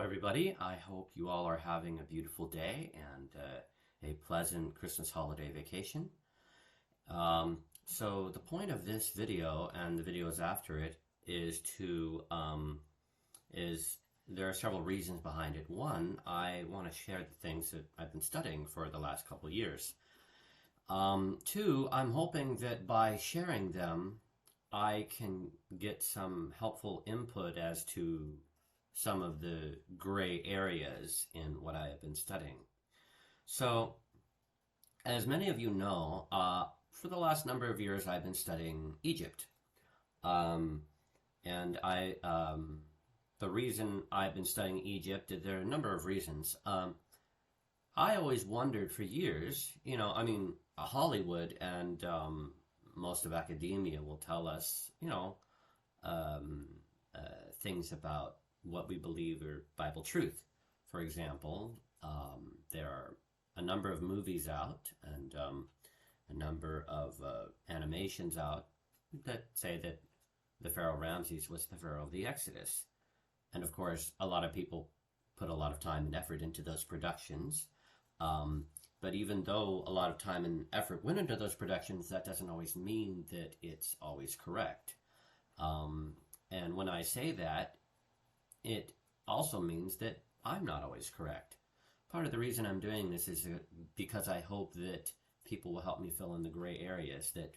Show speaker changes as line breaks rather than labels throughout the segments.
everybody. I hope you all are having a beautiful day and a pleasant Christmas holiday vacation. So the point of this video and the videos after it is is there are several reasons behind it. One, I want to share the things that I've been studying for the last couple of years. Two, I'm hoping that by sharing them, I can get some helpful input as to some of the gray areas in what I have been studying. So, as many of you know, for the last number of years I've been studying Egypt. Um, and the reason I've been studying Egypt, there are a number of reasons. I always wondered for years, Hollywood and most of academia will tell us, um, things about what we believe are Bible truth. For example, there are a number of movies out and a number of animations out that say that the Pharaoh Ramses was the Pharaoh of the Exodus. And of course, a lot of people put a lot of time and effort into those productions. But even though a lot of time and effort went into those productions, that doesn't always mean that it's always correct. And when I say that, it also means that I'm not always correct. Part of the reason I'm doing this is because I hope that people will help me fill in the gray areas that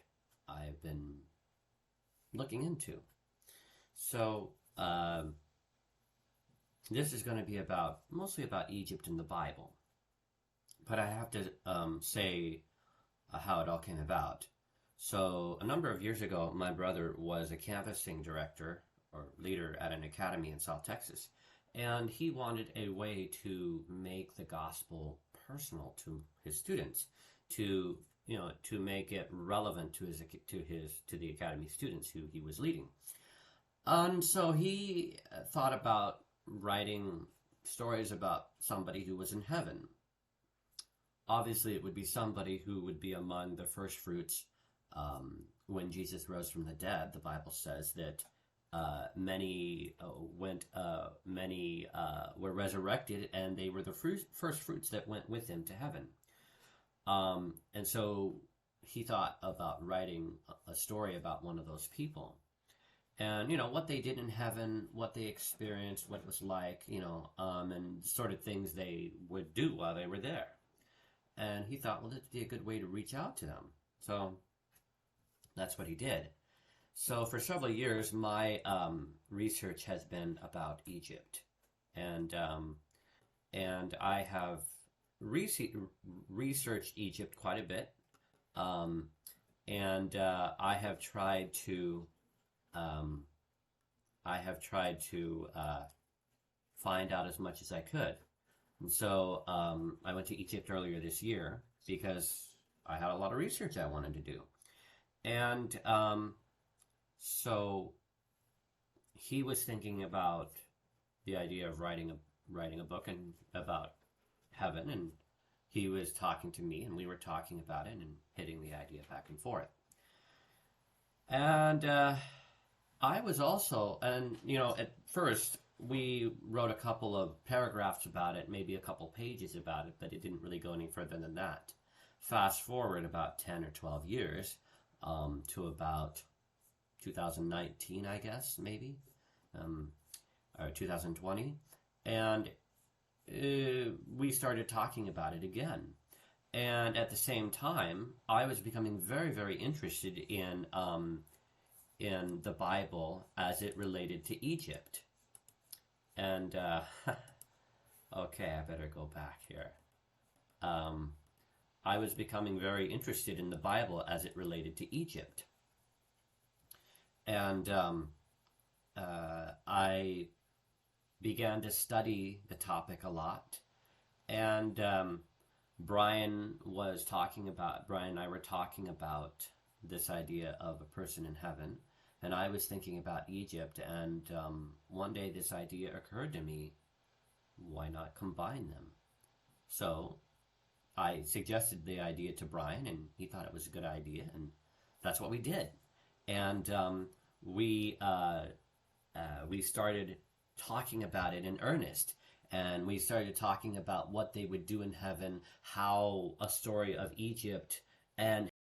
I've been looking into. So, this is going to be mostly about Egypt and the Bible. But I have to say how it all came about. So, a number of years ago, my brother was a canvassing director or leader at an academy in South Texas. And he wanted a way to make the gospel personal to his students, to make it relevant to the academy students who he was leading. And so he thought about writing stories about somebody who was in heaven. Obviously, it would be somebody who would be among the first fruits when Jesus rose from the dead. The Bible says that many were resurrected, and they were the first fruits that went with him to heaven. And so he thought about writing a story about one of those people. And, what they did in heaven, what they experienced, what it was like, and sort of things they would do while they were there. And he thought, well, that'd be a good way to reach out to them. So that's what he did. So for several years, my research has been about Egypt. And I have researched Egypt quite a bit. I have tried to find out as much as I could. And so I went to Egypt earlier this year because I had a lot of research I wanted to do. And so he was thinking about the idea of writing a book and about heaven, and he was talking to me, and we were talking about it and hitting the idea back and forth. And I was also, at first we wrote a couple of paragraphs about it, maybe a couple pages about it, but it didn't really go any further than that. Fast forward about 10 or 12 years to about 2019, I guess, maybe, or 2020, and we started talking about it again. And at the same time, I was becoming very, very interested in the Bible as it related to Egypt. And, okay, I better go back here. I was becoming very interested in the Bible as it related to Egypt. And I began to study the topic a lot. And Brian and I were talking about this idea of a person in heaven. And I was thinking about Egypt. And one day this idea occurred to me, why not combine them? So I suggested the idea to Brian, and he thought it was a good idea, and that's what we did. And we started talking about it in earnest. and we started talking about what they would do in heaven, how a story of Egypt and